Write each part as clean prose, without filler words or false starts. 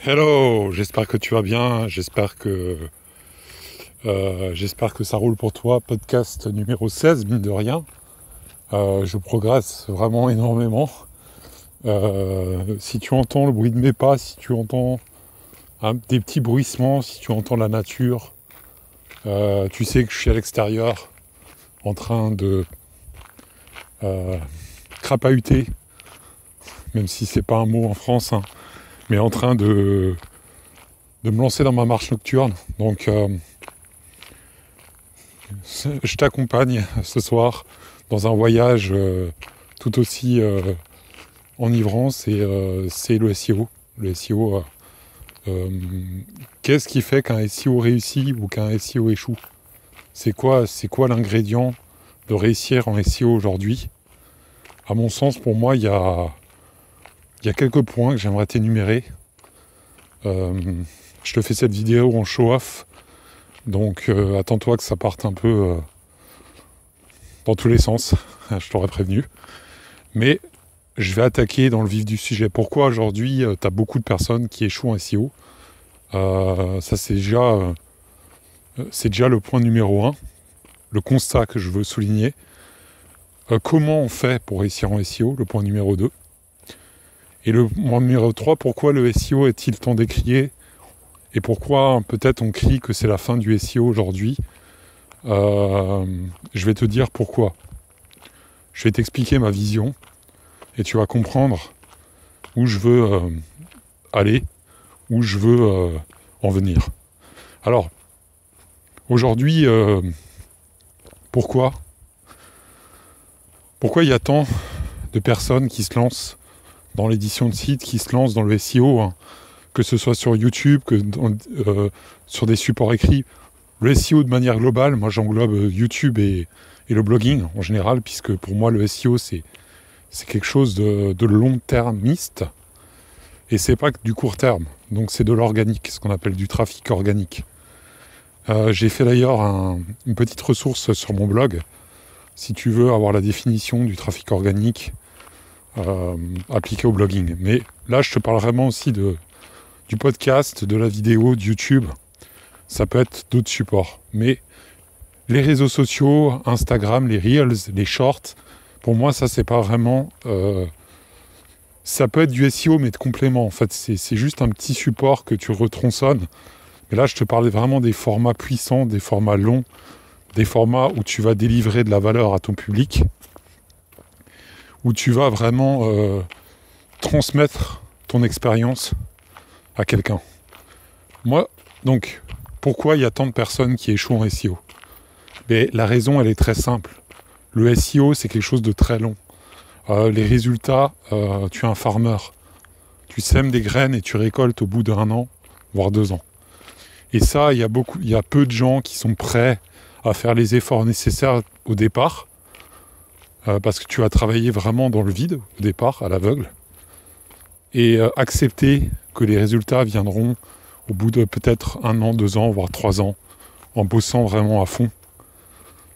Hello, j'espère que tu vas bien, j'espère que ça roule pour toi. Podcast numéro 16, mine de rien. Je progresse vraiment énormément. Si tu entends le bruit de mes pas, si tu entends des petits bruissements, si tu entends la nature, tu sais que je suis à l'extérieur en train de crapahuter, même si c'est pas un mot en France, hein, mais en train de me lancer dans ma marche nocturne. Donc je t'accompagne ce soir dans un voyage tout aussi enivrant, c'est le SEO. Le SEO, qu'est-ce qui fait qu'un SEO réussit ou qu'un SEO échoue? C'est quoi l'ingrédient de réussir en SEO aujourd'hui? À mon sens, pour moi, il y a quelques points que j'aimerais t'énumérer. Je te fais cette vidéo en show-off, donc attends-toi que ça parte un peu dans tous les sens, je t'aurais prévenu. Mais je vais attaquer dans le vif du sujet. Pourquoi aujourd'hui tu as beaucoup de personnes qui échouent en SEO? Ça c'est déjà le point numéro 1, le constat que je veux souligner. Comment on fait pour réussir en SEO, le point numéro 2. Et le point numéro 3, pourquoi le SEO est-il tant décrié? Et pourquoi peut-être on crie que c'est la fin du SEO aujourd'hui? Je vais te dire pourquoi. Je vais t'expliquer ma vision et tu vas comprendre où je veux aller, où je veux en venir. Alors, aujourd'hui, pourquoi il y a tant de personnes qui se lancent dans l'édition de sites, qui se lancent dans le SEO, hein, que ce soit sur YouTube, que sur des supports écrits? Le SEO de manière globale, moi j'englobe YouTube et le blogging en général, puisque pour moi le SEO c'est quelque chose de long-termiste, et c'est pas que du court terme, donc c'est de l'organique, ce qu'on appelle du trafic organique. J'ai fait d'ailleurs une petite ressource sur mon blog, si tu veux avoir la définition du trafic organique appliqué au blogging. Mais là je te parle vraiment aussi du podcast, de la vidéo, de YouTube. Ça peut être d'autres supports. Mais les réseaux sociaux, Instagram, les Reels, les Shorts, pour moi, ça, c'est pas vraiment... ça peut être du SEO, mais de complément. En fait, c'est juste un petit support que tu retronçonnes. Mais là, je te parlais vraiment des formats puissants, des formats longs, des formats où tu vas délivrer de la valeur à ton public, où tu vas vraiment transmettre ton expérience à quelqu'un. Moi, donc... Pourquoi il y a tant de personnes qui échouent en SEO? Mais la raison, elle est très simple. Le SEO, c'est quelque chose de très long. Les résultats, tu es un farmer. Tu sèmes des graines et tu récoltes au bout d'1 an, voire 2 ans. Et ça, il y a peu de gens qui sont prêts à faire les efforts nécessaires au départ, parce que tu vas travailler vraiment dans le vide, au départ, à l'aveugle, et accepter que les résultats viendront au bout de peut-être 1 an, 2 ans, voire 3 ans, en bossant vraiment à fond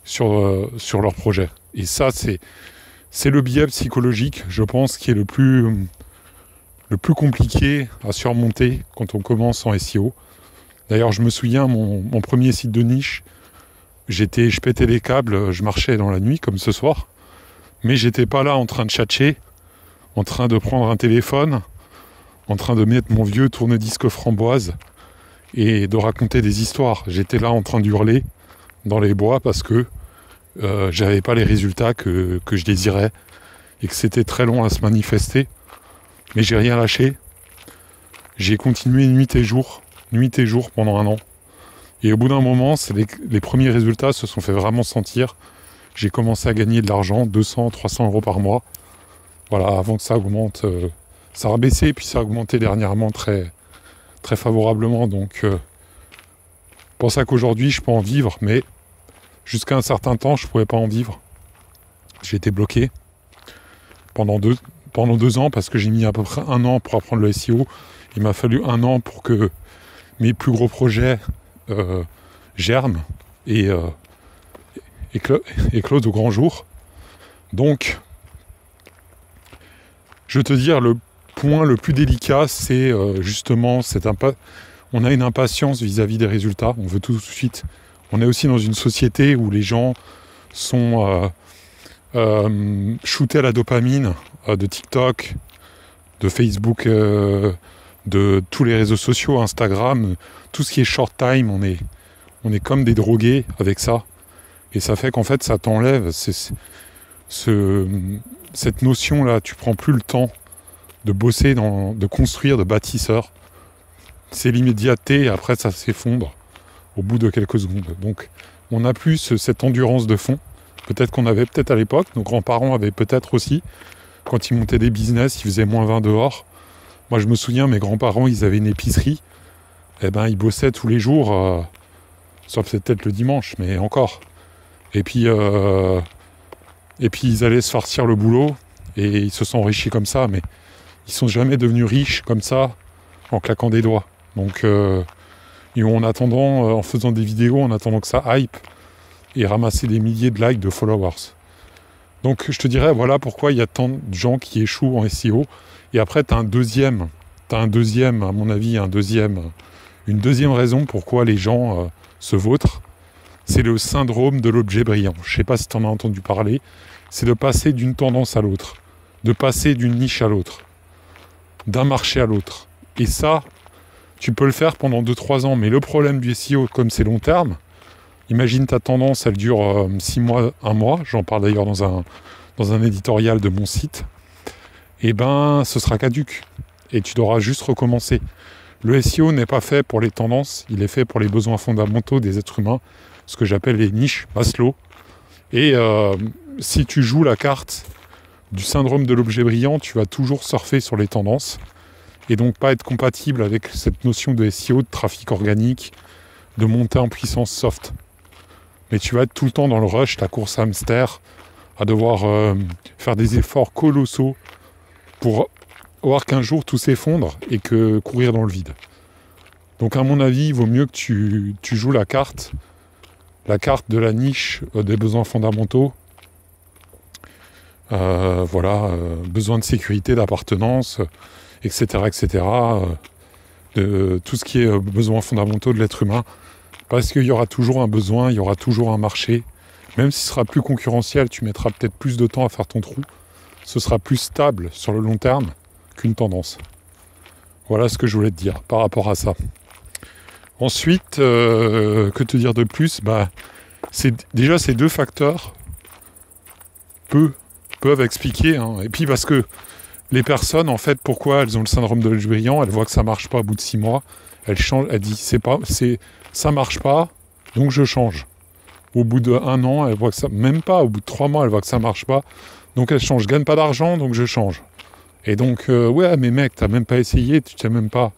sur leur projet. Et ça, c'est le biais psychologique, je pense, qui est le plus compliqué à surmonter quand on commence en SEO. D'ailleurs, je me souviens, mon premier site de niche, je pétais les câbles, je marchais dans la nuit, comme ce soir, mais j'étais pas là en train de tchatcher, en train de prendre un téléphone, en train de mettre mon vieux tourne-disque framboise et de raconter des histoires. J'étais là en train d'hurler dans les bois parce que j'avais pas les résultats que je désirais et que c'était très long à se manifester. Mais j'ai rien lâché. J'ai continué nuit et jour pendant 1 an. Et au bout d'un moment, les premiers résultats se sont fait vraiment sentir. J'ai commencé à gagner de l'argent, 200, 300 euros par mois. Voilà, avant que ça augmente... ça a baissé, puis ça a augmenté dernièrement très, très favorablement. Donc, pour ça qu'aujourd'hui, je peux en vivre, mais jusqu'à un certain temps, je ne pouvais pas en vivre. J'ai été bloqué pendant 2 ans, parce que j'ai mis à peu près 1 an pour apprendre le SEO. Il m'a fallu 1 an pour que mes plus gros projets germent et éclosent au grand jour. Donc, je veux te dire, le point le plus délicat, c'est justement on a une impatience vis-à-vis des résultats. On veut tout de suite. On est aussi dans une société où les gens sont shootés à la dopamine de TikTok, de Facebook, de tous les réseaux sociaux, Instagram, tout ce qui est short time, on est comme des drogués avec ça. Et ça fait qu'en fait, ça t'enlève cette notion-là. Tu prends plus le temps de bosser, de construire, de bâtisseur. C'est l'immédiateté et après, ça s'effondre au bout de quelques secondes. Donc, on n'a plus cette endurance de fond. Peut-être qu'on avait à l'époque, nos grands-parents avaient peut-être aussi. Quand ils montaient des business, ils faisaient -20 dehors. Moi, je me souviens, mes grands-parents, ils avaient une épicerie. Eh ben, ils bossaient tous les jours, sauf peut-être le dimanche, mais encore. Et puis ils allaient se farcir le boulot et ils se sont enrichis comme ça, mais ils sont jamais devenus riches comme ça en claquant des doigts. Donc, en attendant, en faisant des vidéos, en attendant que ça hype et ramasser des milliers de likes, de followers. Donc, je te dirais, voilà pourquoi il y a tant de gens qui échouent en SEO. Et après, tu as un deuxième, à mon avis, une deuxième raison pourquoi les gens se vautrent. C'est le syndrome de l'objet brillant. Je ne sais pas si tu en as entendu parler. C'est de passer d'une tendance à l'autre, de passer d'une niche à l'autre, d'un marché à l'autre. Et ça, tu peux le faire pendant 2-3 ans. Mais le problème du SEO, comme c'est long terme, imagine ta tendance, elle dure 6 mois, 1 mois. J'en parle d'ailleurs dans un éditorial de mon site. Eh ben, ce sera caduque. Et tu devras juste recommencer. Le SEO n'est pas fait pour les tendances, il est fait pour les besoins fondamentaux des êtres humains, ce que j'appelle les niches Maslow. Et si tu joues la carte du syndrome de l'objet brillant, tu vas toujours surfer sur les tendances et donc pas être compatible avec cette notion de SEO, de trafic organique, de montée en puissance soft. Mais tu vas être tout le temps dans le rush, la course hamster, à devoir faire des efforts colossaux pour voir qu'un jour tout s'effondre et que courir dans le vide. Donc à mon avis, il vaut mieux que tu joues la carte de la niche des besoins fondamentaux. Besoin de sécurité, d'appartenance, etc., etc. De tout ce qui est besoins fondamentaux de l'être humain. Parce qu'il y aura toujours un besoin, il y aura toujours un marché. Même si ce sera plus concurrentiel, tu mettras peut-être plus de temps à faire ton trou. Ce sera plus stable sur le long terme qu'une tendance. Voilà ce que je voulais te dire par rapport à ça. Ensuite, que te dire de plus ? Déjà ces 2 facteurs peuvent expliquer. Et puis parce que les personnes, en fait, pourquoi elles ont le syndrome de l'objet brillant ? Elles voient que ça marche pas au bout de 6 mois. Elles changent. Elles disent ça marche pas, donc je change. Au bout d'1 an, elles voient que ça, même pas. Au bout de 3 mois, elles voient que ça marche pas, donc elles changent. Je gagne pas d'argent, donc je change. Et donc, ouais, mais mec, t'as même pas essayé, tu t'es même pas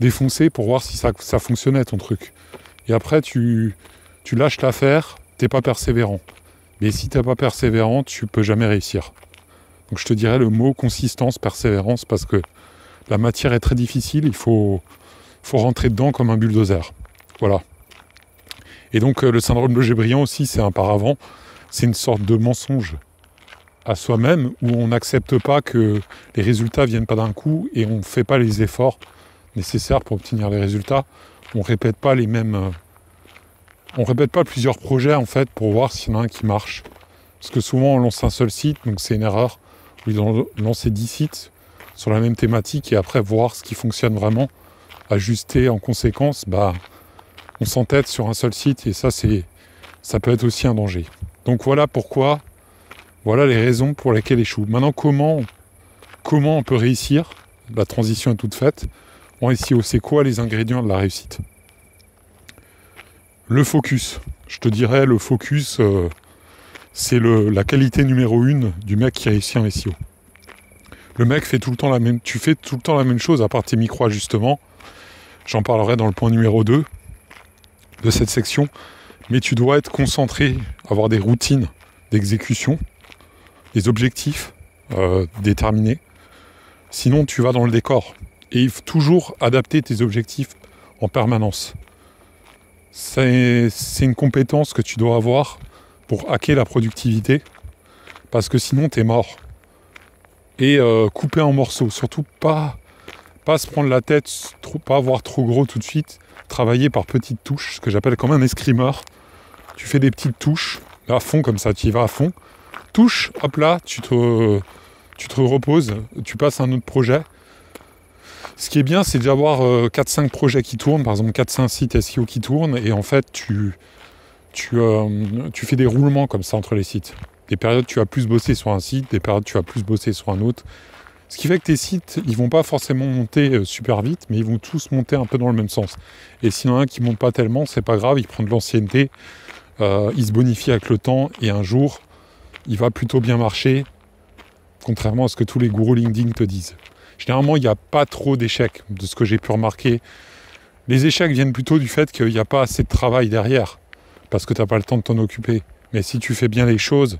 défoncé pour voir si ça fonctionnait ton truc. Et après, tu lâches l'affaire, t'es pas persévérant. Mais si t'es pas persévérant, tu peux jamais réussir. Donc je te dirais le mot consistance, persévérance, parce que la matière est très difficile, il faut rentrer dedans comme un bulldozer. Voilà. Et donc le syndrome de l'objet brillant aussi, c'est un paravent, c'est une sorte de mensonge à soi-même où on n'accepte pas que les résultats viennent pas d'un coup et on ne fait pas les efforts nécessaires pour obtenir les résultats. On répète pas plusieurs projets en fait pour voir s'il y en a un qui marche. Parce que souvent on lance un seul site, donc c'est une erreur. Ils ont lancé 10 sites sur la même thématique et après voir ce qui fonctionne vraiment, ajuster en conséquence, on s'entête sur un seul site et ça peut être aussi un danger. Donc voilà les raisons pour lesquelles échoue. Maintenant, comment on peut réussir ? La transition est toute faite. En SEO, c'est quoi les ingrédients de la réussite ? Le focus. Je te dirais, le focus, c'est la qualité numéro 1 du mec qui réussit en SEO. Le mec fait tout le temps tu fais tout le temps la même chose à part tes micro-ajustements. J'en parlerai dans le point numéro 2 de cette section. Mais tu dois être concentré, avoir des routines d'exécution, des objectifs déterminés. Sinon, tu vas dans le décor. Et il faut toujours adapter tes objectifs en permanence. C'est une compétence que tu dois avoir pour hacker la productivité, parce que sinon, tu es mort. et couper en morceaux. Surtout pas se prendre la tête, pas avoir trop gros tout de suite. Travailler par petites touches, ce que j'appelle comme un escrimeur. Tu fais des petites touches, à fond comme ça, tu y vas à fond. Touche, hop là, tu te reposes, tu passes à un autre projet. Ce qui est bien, c'est d'avoir 4-5 projets qui tournent, par exemple 4-5 sites SEO qui tournent, et en fait, tu fais des roulements comme ça entre les sites. Des périodes, tu vas plus bosser sur un site, des périodes, tu vas plus bosser sur un autre. Ce qui fait que tes sites, ils vont pas forcément monter super vite, mais ils vont tous monter un peu dans le même sens. Et s'il y en a un qui monte pas tellement, c'est pas grave, il prend de l'ancienneté, il se bonifie avec le temps, et un jour, il va plutôt bien marcher, contrairement à ce que tous les gourous LinkedIn te disent. Généralement, il n'y a pas trop d'échecs, de ce que j'ai pu remarquer. Les échecs viennent plutôt du fait qu'il n'y a pas assez de travail derrière, parce que tu n'as pas le temps de t'en occuper. Mais si tu fais bien les choses,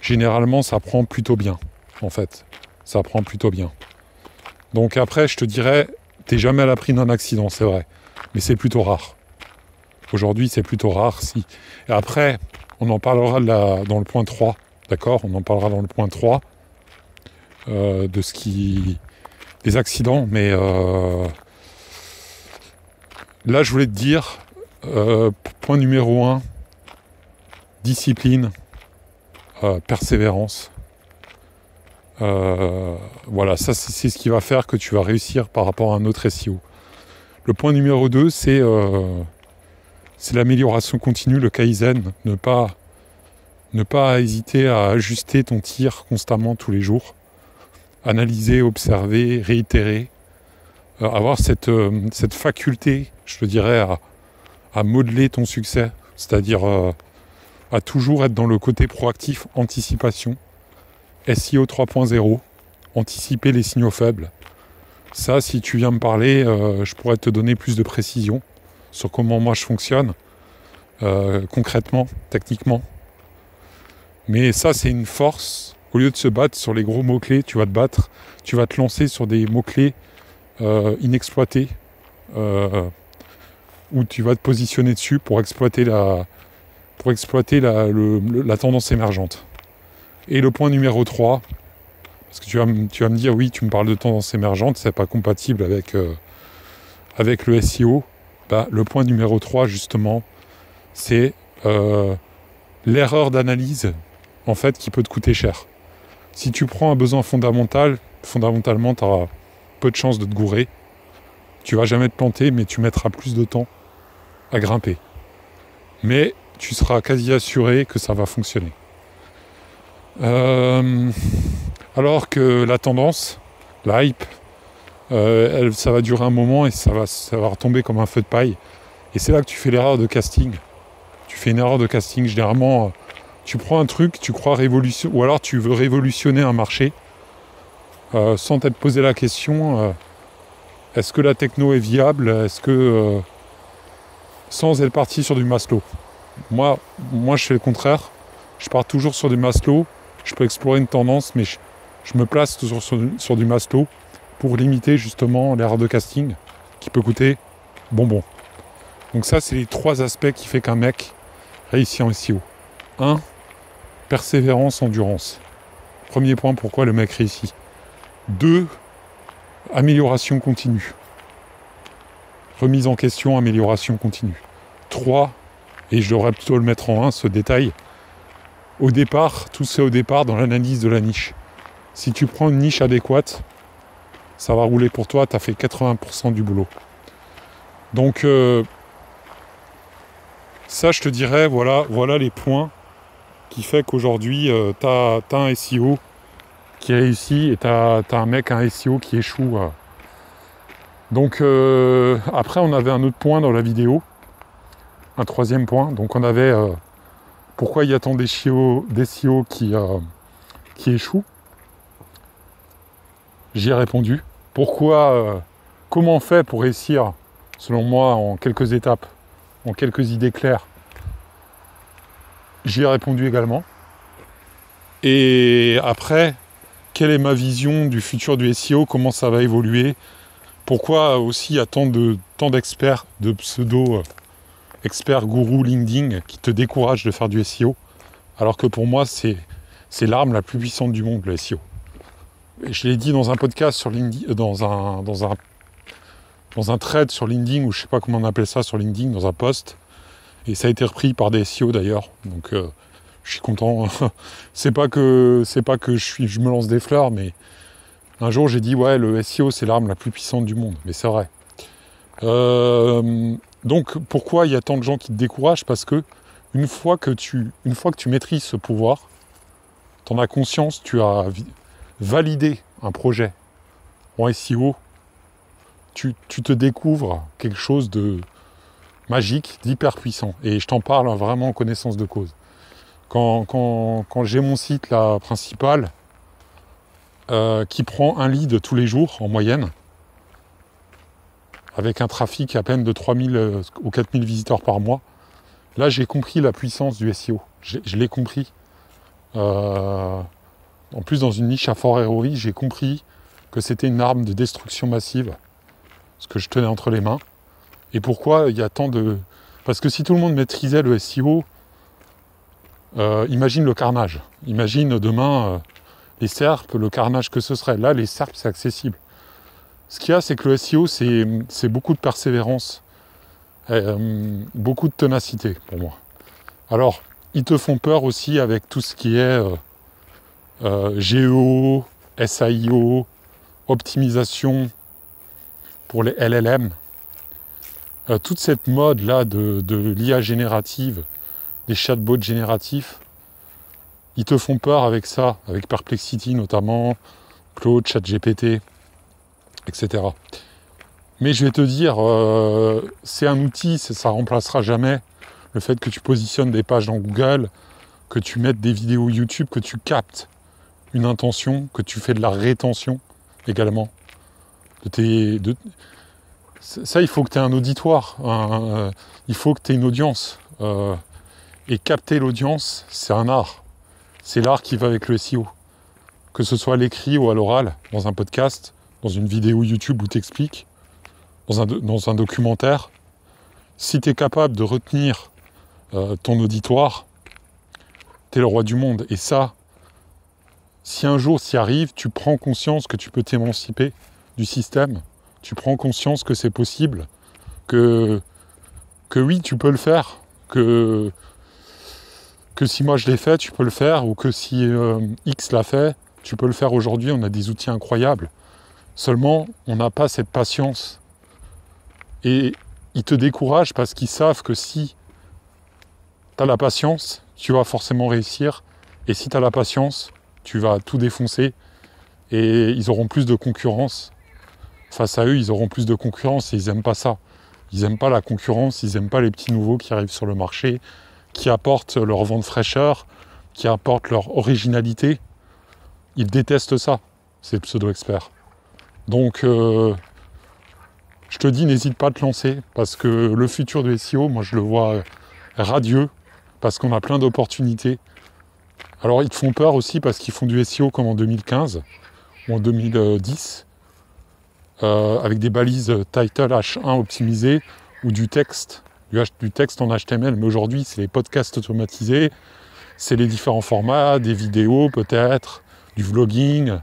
généralement, ça prend plutôt bien, en fait. Ça prend plutôt bien. Donc après, je te dirais, t'es jamais à l'abri d'un accident, c'est vrai. Mais c'est plutôt rare. Aujourd'hui, c'est plutôt rare, si. Et après, on en parlera dans le point 3, d'accord ? On en parlera dans le point 3 de ce qui... des accidents, mais là, je voulais te dire, point numéro 1, discipline, persévérance. Voilà, ça c'est ce qui va faire que tu vas réussir par rapport à un autre SEO. Le point numéro 2, c'est l'amélioration continue, le Kaizen. Ne pas hésiter à ajuster ton tir constamment tous les jours. Analyser, observer, réitérer. Avoir cette faculté, je te dirais, à modeler ton succès. C'est-à-dire à toujours être dans le côté proactif, anticipation. SEO 3.0, anticiper les signaux faibles. Ça, si tu viens me parler, je pourrais te donner plus de précision sur comment moi je fonctionne, concrètement, techniquement. Mais ça, c'est une force. Au lieu de se battre sur les gros mots-clés, tu vas te lancer sur des mots-clés inexploités, où tu vas te positionner dessus pour exploiter la tendance émergente. Et le point numéro 3, parce que tu vas me dire, oui, tu me parles de tendance émergente, c'est pas compatible avec le SEO. Le point numéro 3, justement, c'est l'erreur d'analyse, en fait, qui peut te coûter cher. Si tu prends un besoin fondamentalement, tu auras peu de chances de te gourer. Tu vas jamais te planter, mais tu mettras plus de temps à grimper. Mais tu seras quasi assuré que ça va fonctionner. Alors que la tendance, la hype, ça va durer un moment et ça va retomber comme un feu de paille. Et c'est là que tu fais l'erreur de casting. Tu fais une erreur de casting. Généralement, tu prends un truc, tu crois révolution, ou alors tu veux révolutionner un marché sans t'être posé la question est-ce que la techno est viable ? Est-ce que sans être parti sur du Maslow. Moi, je fais le contraire. Je pars toujours sur du Maslow. Je peux explorer une tendance, mais je me place toujours sur du Maslow pour limiter justement l'erreur de casting qui peut coûter bonbon. Donc ça, c'est les 3 aspects qui fait qu'un mec réussit en SEO. 1. Persévérance, endurance. Premier point, pourquoi le mec réussit. 2. Amélioration continue. Remise en question, amélioration continue. 3. Et je devrais plutôt le mettre en 1, ce détail. Au départ, tout c'est au départ dans l'analyse de la niche. Si tu prends une niche adéquate, ça va rouler pour toi, tu as fait 80% du boulot. Donc, ça, je te dirais, voilà les points qui fait qu'aujourd'hui, tu as un SEO qui réussit et tu as un SEO qui échoue. Donc, après, on avait un autre point dans la vidéo, un 3e point. Donc, on avait pourquoi il y a tant des SEO qui échouent. J'y ai répondu. Comment on fait pour réussir, selon moi, en quelques étapes, en quelques idées claires. J'y ai répondu également. Et après, quelle est ma vision du futur du SEO, comment ça va évoluer, pourquoi aussi il y a tant d'experts, de pseudo-experts gourous LinkedIn qui te découragent de faire du SEO, alors que pour moi, c'est l'arme la plus puissante du monde, le SEO. je l'ai dit dans un podcast sur LinkedIn, dans un thread sur LinkedIn, ou je sais pas comment on appelle ça sur LinkedIn, dans un post, et ça a été repris par des SEO d'ailleurs, donc je suis content. c'est pas que je me lance des fleurs, mais un jour j'ai dit ouais, le SEO c'est l'arme la plus puissante du monde, mais c'est vrai. Donc pourquoi il y a tant de gens qui te découragent? Parce que une fois que tu maîtrises ce pouvoir, tu en as conscience, tu as validé un projet en SEO, tu te découvres quelque chose de magique, d'hyper puissant. Et je t'en parle vraiment en connaissance de cause. Quand j'ai mon site là, principal, qui prend un lead tous les jours en moyenne, avec un trafic à peine de 3000 ou 4000 visiteurs par mois, là j'ai compris la puissance du SEO. Je l'ai compris. En plus, dans une niche à fort ROI, j'ai compris que c'était une arme de destruction massive, ce que je tenais entre les mains. Et pourquoi il y a tant de... Parce que si tout le monde maîtrisait le SEO, imagine le carnage. Imagine demain les SERP, le carnage que ce serait. Là, les SERP, c'est accessible. Ce qu'il y a, c'est que le SEO, c'est beaucoup de persévérance, beaucoup de ténacité pour moi. Alors, ils te font peur aussi avec tout ce qui est GEO, SAIO, optimisation pour les LLM. Toute cette mode-là de l'IA générative, des chatbots génératifs, ils te font peur avec ça, avec Perplexity notamment, Claude, ChatGPT, etc. Mais je vais te dire, c'est un outil, ça remplacera jamais le fait que tu positionnes des pages dans Google, que tu mettes des vidéos YouTube, que tu captes une intention, que tu fais de la rétention également. Ça, il faut que tu aies un auditoire, il faut que tu aies une audience. Et capter l'audience, c'est un art. C'est l'art qui va avec le SEO. Que ce soit à l'écrit ou à l'oral, dans un podcast, dans une vidéo YouTube où tu expliques, dans un documentaire, si tu es capable de retenir ton auditoire, tu es le roi du monde. Et ça, si un jour s'y arrive, tu prends conscience que tu peux t'émanciper du système, tu prends conscience que c'est possible, que oui, tu peux le faire, que si moi je l'ai fait, tu peux le faire, ou que si X l'a fait, tu peux le faire aujourd'hui. On a des outils incroyables. Seulement, on n'a pas cette patience. Et ils te découragent parce qu'ils savent que si tu as la patience, tu vas forcément réussir. Et si tu as la patience, tu vas tout défoncer. Et ils auront plus de concurrence. Face à eux, ils auront plus de concurrence et ils n'aiment pas ça. Ils n'aiment pas la concurrence, ils n'aiment pas les petits nouveaux qui arrivent sur le marché, qui apportent leur vent de fraîcheur, qui apportent leur originalité. Ils détestent ça, ces pseudo-experts. Donc, je te dis, n'hésite pas à te lancer, parce que le futur du SEO, moi je le vois radieux, parce qu'on a plein d'opportunités. Alors ils te font peur aussi parce qu'ils font du SEO comme en 2015 ou en 2010, avec des balises title H1 optimisées, ou du texte en HTML. Mais aujourd'hui, c'est les podcasts automatisés, c'est les différents formats, des vidéos peut-être, du vlogging.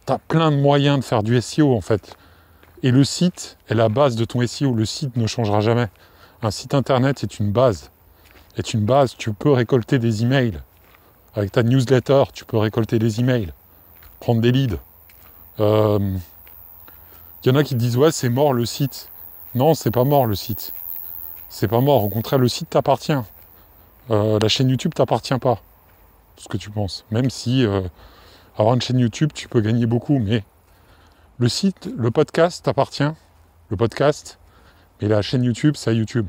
Tu as plein de moyens de faire du SEO en fait. Et le site est la base de ton SEO. Le site ne changera jamais. Un site internet est une base. Tu peux récolter des emails. Avec ta newsletter, tu peux récolter des emails. Prendre des leads. Il y en a qui te disent « Ouais, c'est mort le site ». Non, c'est pas mort le site. C'est pas mort. Au contraire, le site t'appartient. La chaîne YouTube t'appartient pas. Ce que tu penses. Même si avoir une chaîne YouTube, tu peux gagner beaucoup, mais le site, le podcast t'appartient. Le podcast, et la chaîne YouTube, c'est YouTube.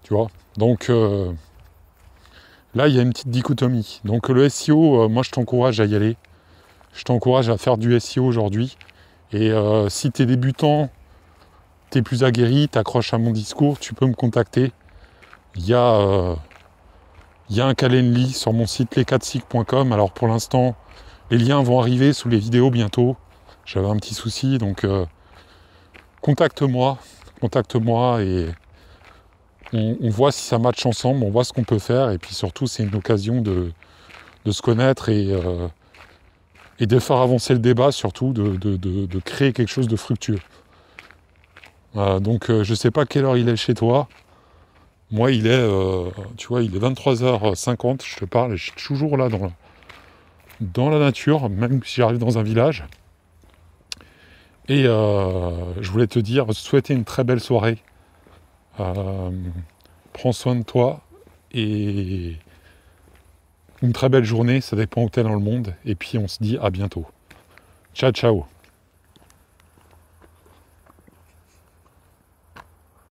Tu vois. Donc là, il y a une petite dichotomie. Donc le SEO, moi, je t'encourage à y aller. Je t'encourage à faire du SEO aujourd'hui. Et si tu es débutant, tu es plus aguerri, t'accroches à mon discours, tu peux me contacter. Il y a un Calendly sur mon site les4sic.com. Alors pour l'instant, les liens vont arriver sous les vidéos bientôt. J'avais un petit souci, donc contacte-moi et on voit si ça match ensemble, on voit ce qu'on peut faire. Et puis surtout, c'est une occasion de se connaître et et de faire avancer le débat, surtout de créer quelque chose de fructueux. Donc je sais pas quelle heure il est chez toi. Moi il est, tu vois, il est 23h50, je te parle, et je suis toujours là dans la nature, même si j'arrive dans un village. Et je voulais te dire, souhaiter une très belle soirée. Euh, Prends soin de toi et une très belle journée, ça dépend où t'es dans le monde. Et puis on se dit à bientôt. Ciao, ciao.